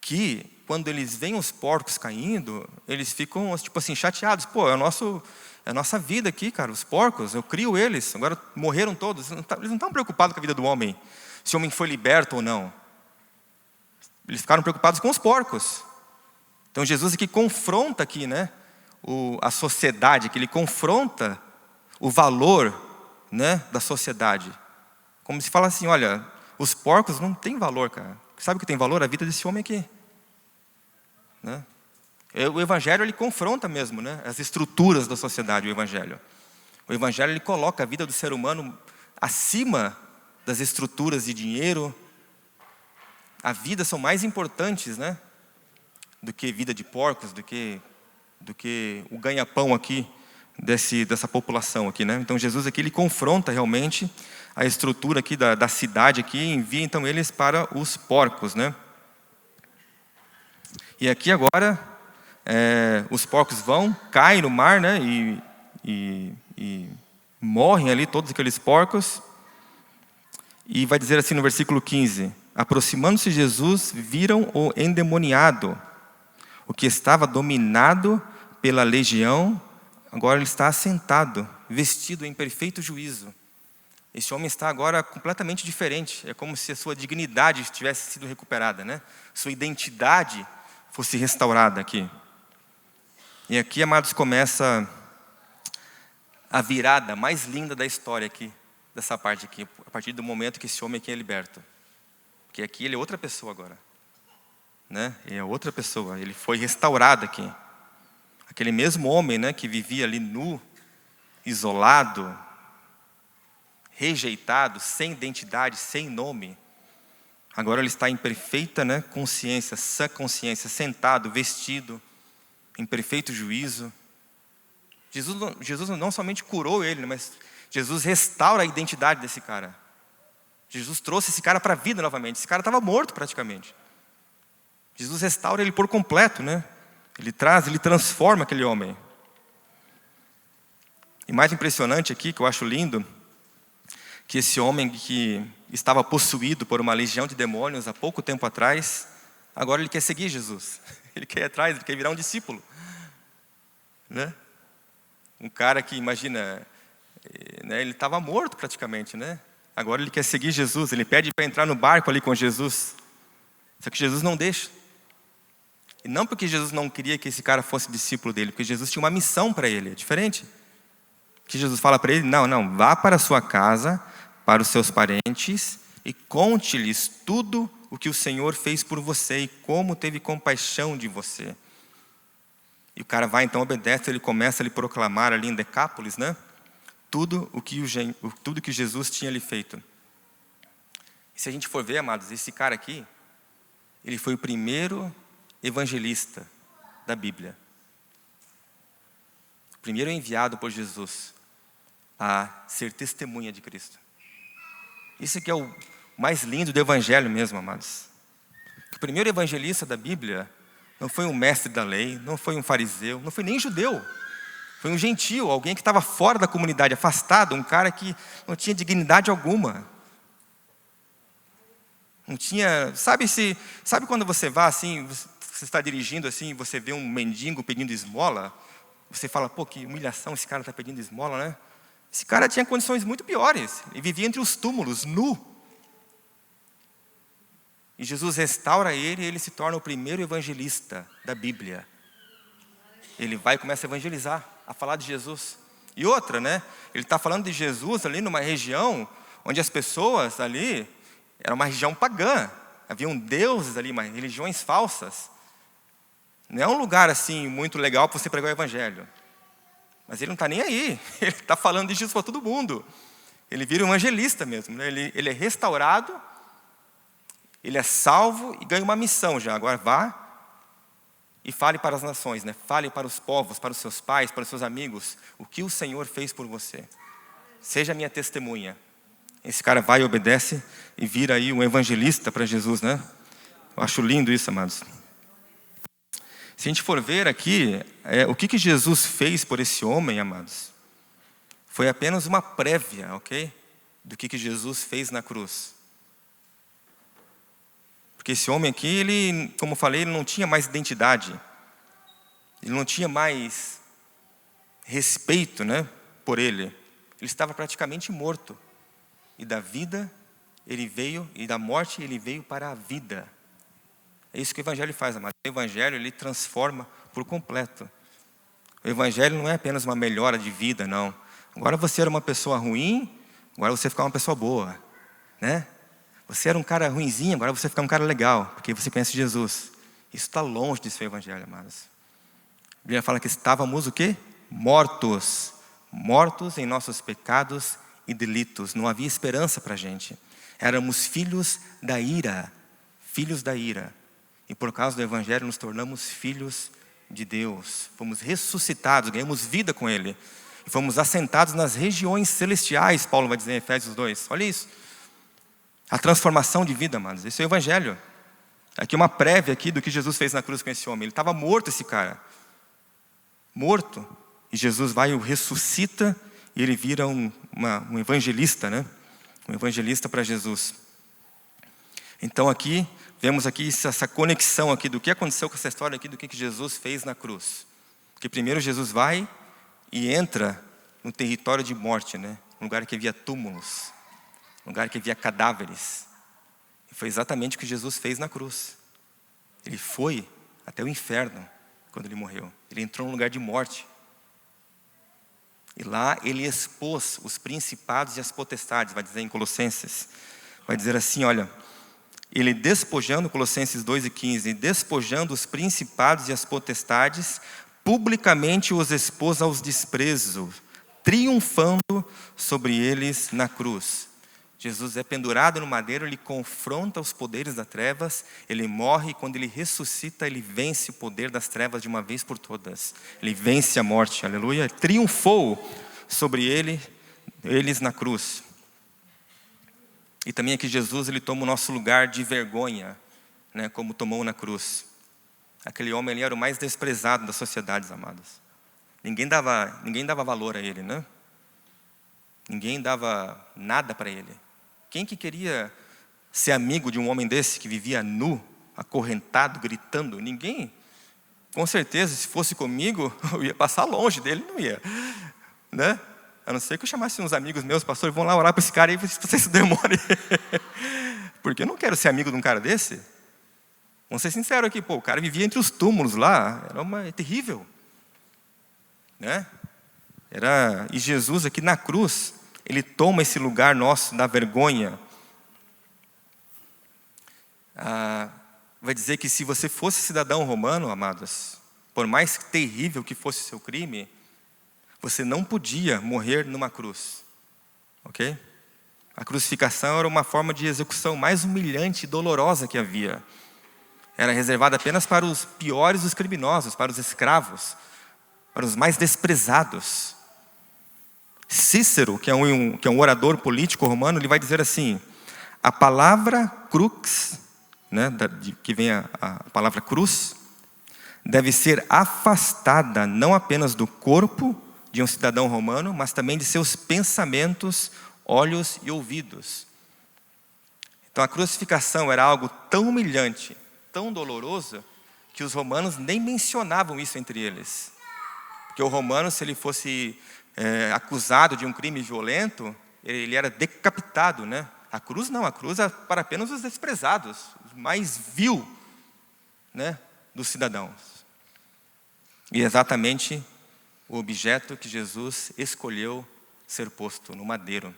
que quando eles veem os porcos caindo, eles ficam tipo assim chateados. Pô, é a nossa vida aqui, cara, os porcos, eu crio eles, agora morreram todos. Eles não estão preocupados com a vida do homem, se o homem foi liberto ou não. Eles ficaram preocupados com os porcos. Então Jesus aqui confronta aqui, né, a sociedade, que ele confronta o valor, né, da sociedade. Como se fala assim, olha, os porcos não têm valor, cara. Sabe o que tem valor? A vida desse homem aqui. Né? O Evangelho, ele confronta mesmo, né, as estruturas da sociedade, o Evangelho. O Evangelho, ele coloca a vida do ser humano acima das estruturas de dinheiro. A vida são mais importantes, né, do que vida de porcos, do que o ganha-pão aqui dessa população aqui, né? Então Jesus aqui ele confronta realmente a estrutura aqui da cidade aqui, e envia então eles para os porcos, né? E aqui agora os porcos caem no mar, né? E morrem ali todos aqueles porcos. E vai dizer assim no versículo 15: aproximando-se de Jesus, viram o endemoniado, o que estava dominado pela legião, agora ele está assentado, vestido em perfeito juízo. Esse homem está agora completamente diferente. É como se a sua dignidade tivesse sido recuperada, né? Sua identidade fosse restaurada aqui. E aqui, amados, começa a virada mais linda da história aqui, dessa parte aqui, a partir do momento que esse homem aqui é liberto. Porque aqui ele é outra pessoa agora, né? Ele é outra pessoa, ele foi restaurado aqui. Aquele mesmo homem, né, que vivia ali nu, isolado, rejeitado, sem identidade, sem nome. Agora ele está em perfeita, né, consciência, sã consciência, sentado, vestido, em perfeito juízo. Jesus não somente curou ele, mas Jesus restaura a identidade desse cara. Jesus trouxe esse cara para a vida novamente. Esse cara estava morto praticamente. Jesus restaura ele por completo, né? Ele transforma aquele homem. E mais impressionante aqui, que eu acho lindo, que esse homem que estava possuído por uma legião de demônios há pouco tempo atrás, agora ele quer seguir Jesus. Ele quer ir atrás, ele quer virar um discípulo, né? Um cara que, imagina, né, ele estava morto praticamente, né? Agora ele quer seguir Jesus, ele pede para entrar no barco ali com Jesus. Só que Jesus não deixa. E não porque Jesus não queria que esse cara fosse discípulo dele, porque Jesus tinha uma missão para ele, é diferente. Que Jesus fala para ele: não, vá para a sua casa, para os seus parentes, e conte-lhes tudo o que o Senhor fez por você e como teve compaixão de você. E o cara vai, então obedece, ele começa a lhe proclamar ali em Decápolis, né? Tudo o que Jesus tinha lhe feito. E se a gente for ver, amados, esse cara aqui, ele foi o primeiro evangelista da Bíblia. O primeiro enviado por Jesus a ser testemunha de Cristo. Isso que é o mais lindo do evangelho mesmo, amados. O primeiro evangelista da Bíblia não foi um mestre da lei, não foi um fariseu, não foi nem judeu. Foi um gentio, alguém que estava fora da comunidade, afastado, um cara que não tinha dignidade alguma. Não tinha, sabe quando você vai assim, você está dirigindo assim, você vê um mendigo pedindo esmola, você fala: pô, que humilhação, esse cara está pedindo esmola, né? Esse cara tinha condições muito piores, ele vivia entre os túmulos, nu. E Jesus restaura ele e ele se torna o primeiro evangelista da Bíblia. Ele vai e começa a evangelizar, a falar de Jesus. E outra, né? Ele está falando de Jesus ali numa região onde as pessoas ali, era uma região pagã. Haviam deuses ali, religiões falsas. Não é um lugar assim muito legal para você pregar o evangelho. Mas ele não está nem aí. Ele está falando de Jesus para todo mundo. Ele vira um evangelista mesmo, né? Ele é restaurado, ele é salvo e ganha uma missão já. Agora vá e fale para as nações, né? Fale para os povos, para os seus pais, para os seus amigos, o que o Senhor fez por você. Seja minha testemunha. Esse cara vai e obedece e vira aí um evangelista para Jesus, né? Eu acho lindo isso, amados. Se a gente for ver aqui, o que Jesus fez por esse homem, amados, foi apenas uma prévia, ok? Do que Jesus fez na cruz. Porque esse homem aqui, ele, como eu falei, ele não tinha mais identidade. Ele não tinha mais respeito, né, por ele. Ele estava praticamente morto. E da vida ele veio, e da morte ele veio para a vida. É isso que o Evangelho faz, amado. O Evangelho, ele transforma por completo. O Evangelho não é apenas uma melhora de vida, não. Agora você era uma pessoa ruim, agora você fica uma pessoa boa, né? Você era um cara ruinzinho, agora você fica um cara legal, porque você conhece Jesus. Isso está longe de ser o Evangelho, amados. A Bíblia fala que estávamos o quê? Mortos. Mortos em nossos pecados e delitos. Não havia esperança para a gente. Éramos filhos da ira. Filhos da ira. E por causa do Evangelho nos tornamos filhos de Deus. Fomos ressuscitados, ganhamos vida com Ele. E fomos assentados nas regiões celestiais, Paulo vai dizer em Efésios 2. Olha isso. A transformação de vida, amados. Esse é o Evangelho. Aqui uma prévia aqui do que Jesus fez na cruz com esse homem. Ele estava morto, esse cara. Morto. E Jesus vai e o ressuscita e ele vira um evangelista, né? um evangelista para Jesus. Então aqui, vemos aqui essa conexão aqui do que aconteceu com essa história aqui, do que Jesus fez na cruz. Porque primeiro Jesus vai e entra no território de morte, né? Um lugar que havia túmulos, um lugar que havia cadáveres. E foi exatamente o que Jesus fez na cruz. Ele foi até o inferno quando ele morreu. Ele entrou num lugar de morte. E lá ele expôs os principados e as potestades, vai dizer em Colossenses. Vai dizer assim, olha, ele despojando, Colossenses 2:15, despojando os principados e as potestades, publicamente os expôs aos desprezos, triunfando sobre eles na cruz. Jesus é pendurado no madeiro, ele confronta os poderes das trevas, ele morre e quando ele ressuscita, ele vence o poder das trevas de uma vez por todas. Ele vence a morte, aleluia, triunfou sobre eles na cruz. E também aqui Jesus, ele toma o nosso lugar de vergonha, né, como tomou na cruz. Aquele homem ali era o mais desprezado das sociedades, amados. Ninguém dava valor a ele, né? Ninguém dava nada para ele. Quem que queria ser amigo de um homem desse que vivia nu, acorrentado, gritando? Ninguém. Com certeza, se fosse comigo, eu ia passar longe dele, não ia, né? A não ser que eu chamasse uns amigos meus, pastor, vão lá orar para esse cara aí, se você se demore. Porque eu não quero ser amigo de um cara desse. Vamos ser sinceros aqui, o cara vivia entre os túmulos lá, era terrível, né? E Jesus aqui na cruz, ele toma esse lugar nosso da vergonha. Vai dizer que se você fosse cidadão romano, amados, por mais terrível que fosse o seu crime, você não podia morrer numa cruz, ok? A crucificação era uma forma de execução mais humilhante e dolorosa que havia. Era reservada apenas para os piores dos criminosos, para os escravos, para os mais desprezados. Cícero, que é um orador político romano, ele vai dizer assim, a palavra crux, né, que vem a palavra cruz, deve ser afastada não apenas do corpo de um cidadão romano, mas também de seus pensamentos, olhos e ouvidos. Então a crucificação era algo tão humilhante, tão doloroso, que os romanos nem mencionavam isso entre eles. Porque o romano, se ele fosse acusado de um crime violento, ele era decapitado, né? A cruz não, a cruz é para apenas os desprezados, os mais vil, né, dos cidadãos. E exatamente o objeto que Jesus escolheu ser posto no madeiro,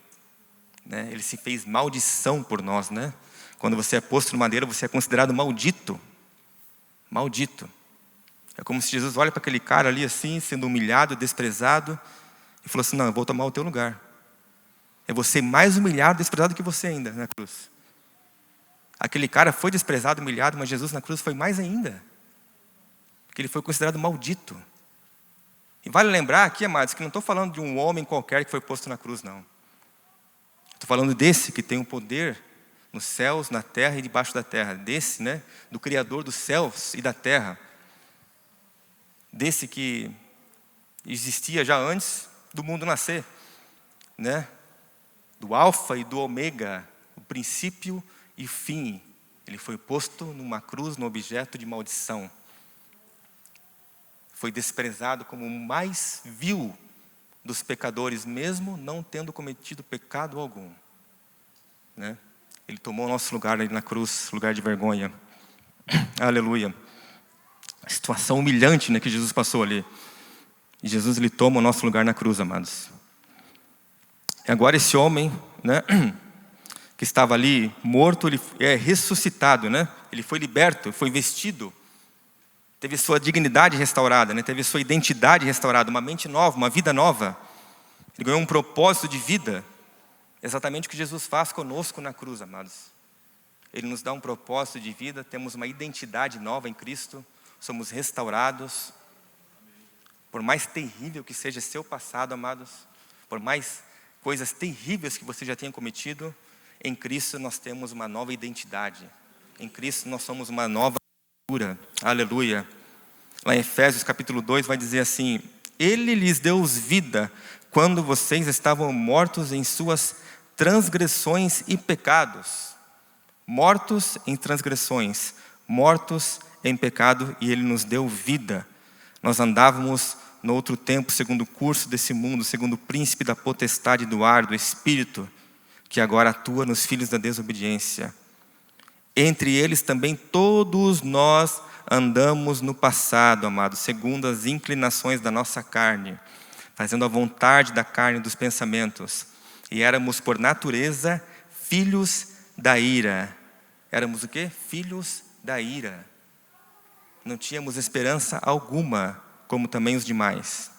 né? Ele se fez maldição por nós, né? Quando você é posto no madeiro, você é considerado maldito. Maldito. É como se Jesus olha para aquele cara ali assim, sendo humilhado, desprezado, e falou assim, não, eu vou tomar o teu lugar. É você mais humilhado, desprezado que você ainda na cruz. Aquele cara foi desprezado, humilhado, mas Jesus na cruz foi mais ainda. Porque ele foi considerado maldito. E vale lembrar aqui, amados, que não estou falando de um homem qualquer que foi posto na cruz, não. Estou falando desse que tem o poder nos céus, na terra e debaixo da terra. Desse, né, do Criador dos céus e da terra. Desse que existia já antes do mundo nascer, né? Do alfa e do ômega, o princípio e fim. Ele foi posto numa cruz, no objeto de maldição. Foi desprezado como o mais vil dos pecadores, mesmo não tendo cometido pecado algum, né? Ele tomou o nosso lugar ali na cruz, lugar de vergonha. Aleluia. A situação humilhante, né, que Jesus passou ali. E Jesus, ele toma o nosso lugar na cruz, amados. E agora esse homem, né, que estava ali morto, ele é ressuscitado, né? Ele foi liberto, foi vestido, teve sua dignidade restaurada, né? Teve sua identidade restaurada, uma mente nova, uma vida nova. Ele ganhou um propósito de vida. Exatamente o que Jesus faz conosco na cruz, amados. Ele nos dá um propósito de vida, temos uma identidade nova em Cristo, somos restaurados. Por mais terrível que seja seu passado, amados, por mais coisas terríveis que você já tenha cometido, em Cristo nós temos uma nova identidade. Em Cristo nós somos uma nova criatura. Aleluia. Lá em Efésios capítulo 2 vai dizer assim, Ele lhes deu vida quando vocês estavam mortos em suas transgressões e pecados. Mortos em transgressões, mortos em pecado, e Ele nos deu vida. Nós andávamos no outro tempo, segundo o curso desse mundo, segundo o príncipe da potestade do ar, do espírito, que agora atua nos filhos da desobediência. Entre eles também todos nós andamos no passado, amados, segundo as inclinações da nossa carne, fazendo a vontade da carne e dos pensamentos. E éramos por natureza filhos da ira. Éramos o quê? Filhos da ira. Não tínhamos esperança alguma, como também os demais.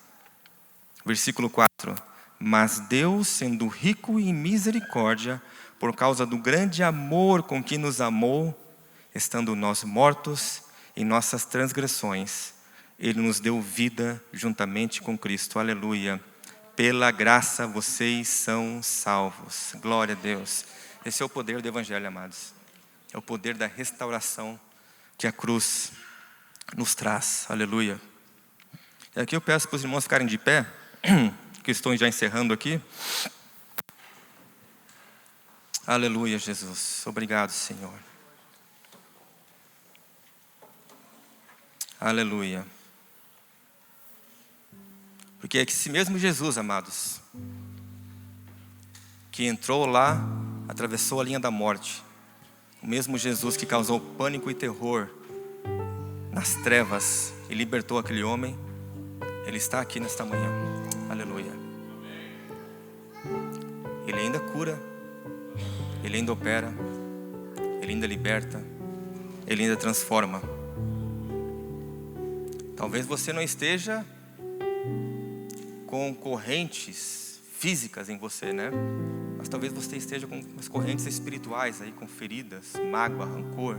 Versículo 4. Mas Deus, sendo rico em misericórdia, por causa do grande amor com que nos amou, estando nós mortos em nossas transgressões, Ele nos deu vida juntamente com Cristo. Aleluia. Pela graça vocês são salvos. Glória a Deus. Esse é o poder do Evangelho, amados. É o poder da restauração que a cruz nos traz. Aleluia. E aqui eu peço para os irmãos ficarem de pé, que estou já encerrando aqui. Aleluia, Jesus. Obrigado, Senhor. Aleluia. Porque é que esse mesmo Jesus, amados, que entrou lá, atravessou a linha da morte, o mesmo Jesus que causou pânico e terror nas trevas e libertou aquele homem, Ele está aqui nesta manhã. Aleluia. Ele ainda cura, Ele ainda opera, Ele ainda liberta, Ele ainda transforma. Talvez você não esteja com correntes físicas em você, né? Mas talvez você esteja com as correntes espirituais aí, com feridas, mágoa, rancor,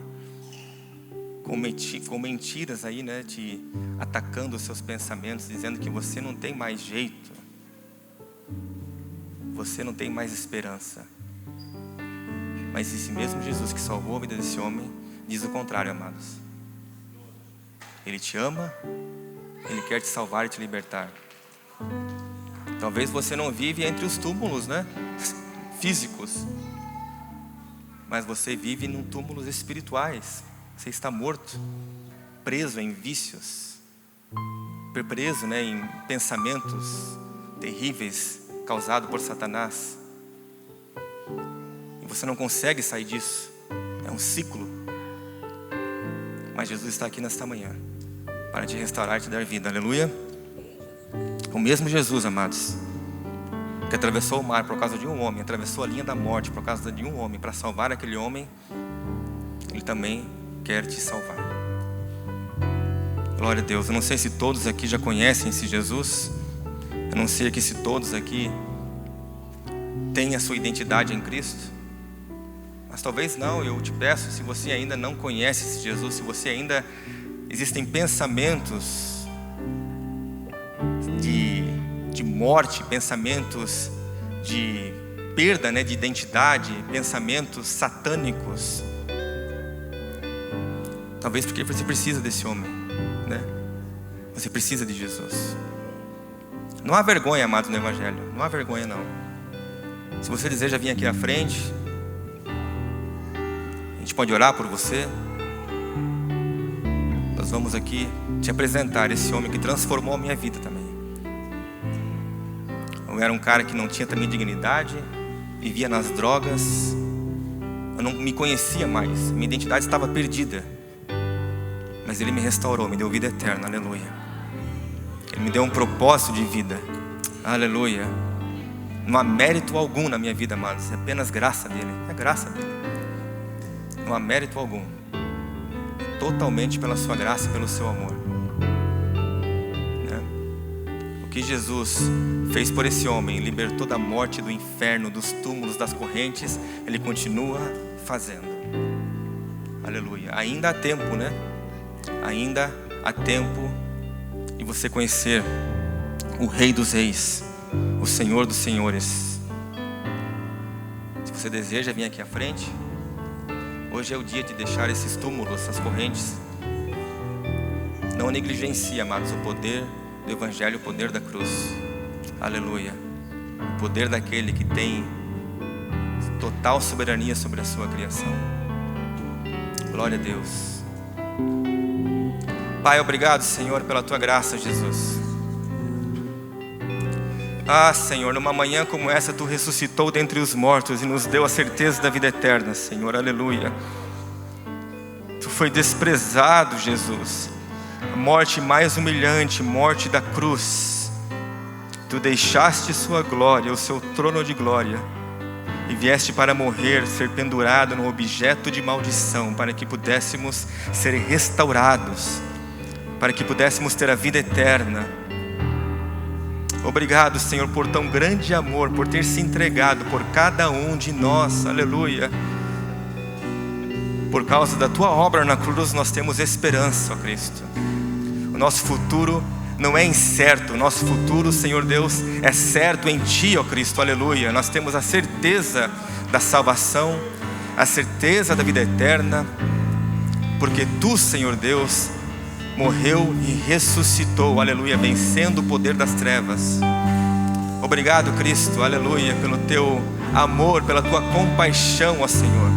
com mentiras aí, né? Te atacando os seus pensamentos, dizendo que você não tem mais jeito, você não tem mais esperança. Mas esse mesmo Jesus que salvou a vida desse homem diz o contrário, amados. Ele te ama, Ele quer te salvar e te libertar. Talvez você não vive entre os túmulos, né? Físicos, mas você vive em túmulos espirituais. Você está morto, preso em vícios, preso, né, em pensamentos terríveis causados por Satanás. E você não consegue sair disso. É um ciclo. Mas Jesus está aqui nesta manhã para te restaurar e te dar vida. Aleluia. O mesmo Jesus, amados, que atravessou o mar por causa de um homem, atravessou a linha da morte por causa de um homem, para salvar aquele homem, Ele também quer te salvar. Glória a Deus. Eu não sei se todos aqui já conhecem esse Jesus. Eu não sei aqui se todos aqui têm a sua identidade em Cristo. Mas talvez não. Eu te peço, se você ainda não conhece esse Jesus, se você ainda existem pensamentos de morte, pensamentos de perda, né, de identidade, pensamentos satânicos, talvez porque você precisa desse homem, né? Você precisa de Jesus. Não há vergonha, amados, no Evangelho. Não há vergonha, não. Se você deseja vir aqui à frente, a gente pode orar por você. Nós vamos aqui te apresentar esse homem que transformou a minha vida também. Eu era um cara que não tinha também dignidade, vivia nas drogas, eu não me conhecia mais, minha identidade estava perdida. Mas Ele me restaurou, me deu vida eterna, aleluia. Ele me deu um propósito de vida, aleluia. Não há mérito algum na minha vida, amados, é apenas graça dEle, é graça dEle. Não há mérito algum, totalmente pela sua graça e pelo seu amor, né? O que Jesus fez por esse homem, libertou da morte, do inferno, dos túmulos, das correntes, Ele continua fazendo, aleluia. Ainda há tempo, né? Ainda há tempo de você conhecer o Rei dos Reis, o Senhor dos Senhores. Se você deseja vir aqui à frente, hoje é o dia de deixar esses túmulos, essas correntes. Não negligencie, amados, o poder do Evangelho, o poder da cruz. Aleluia. O poder daquele que tem total soberania sobre a sua criação. Glória a Deus. Pai, obrigado, Senhor, pela tua graça, Jesus. Senhor, numa manhã como essa, tu ressuscitou dentre os mortos e nos deu a certeza da vida eterna, Senhor, aleluia. Tu foi desprezado, Jesus, a morte mais humilhante, morte da cruz. Tu deixaste sua glória, o seu trono de glória, e vieste para morrer, ser pendurado num objeto de maldição, para que pudéssemos ser restaurados, para que pudéssemos ter a vida eterna. Obrigado, Senhor, por tão grande amor, por ter se entregado por cada um de nós, aleluia. Por causa da tua obra na cruz, nós temos esperança, ó Cristo. O nosso futuro não é incerto, o nosso futuro, Senhor Deus, é certo em ti, ó Cristo, aleluia. Nós temos a certeza da salvação, a certeza da vida eterna, porque tu, Senhor Deus, morreu e ressuscitou, aleluia, vencendo o poder das trevas. Obrigado, Cristo, aleluia, pelo teu amor, pela tua compaixão, ó Senhor,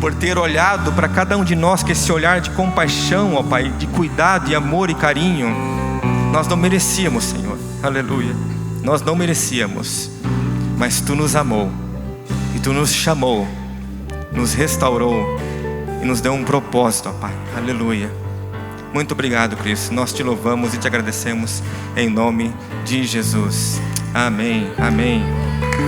por ter olhado para cada um de nós com esse olhar de compaixão, ó Pai, de cuidado e amor e carinho. Nós não merecíamos, Senhor, aleluia, nós não merecíamos, mas tu nos amou e tu nos chamou, nos restaurou e nos deu um propósito, ó Pai, aleluia. Muito obrigado, Cristo, nós te louvamos e te agradecemos em nome de Jesus. Amém, amém.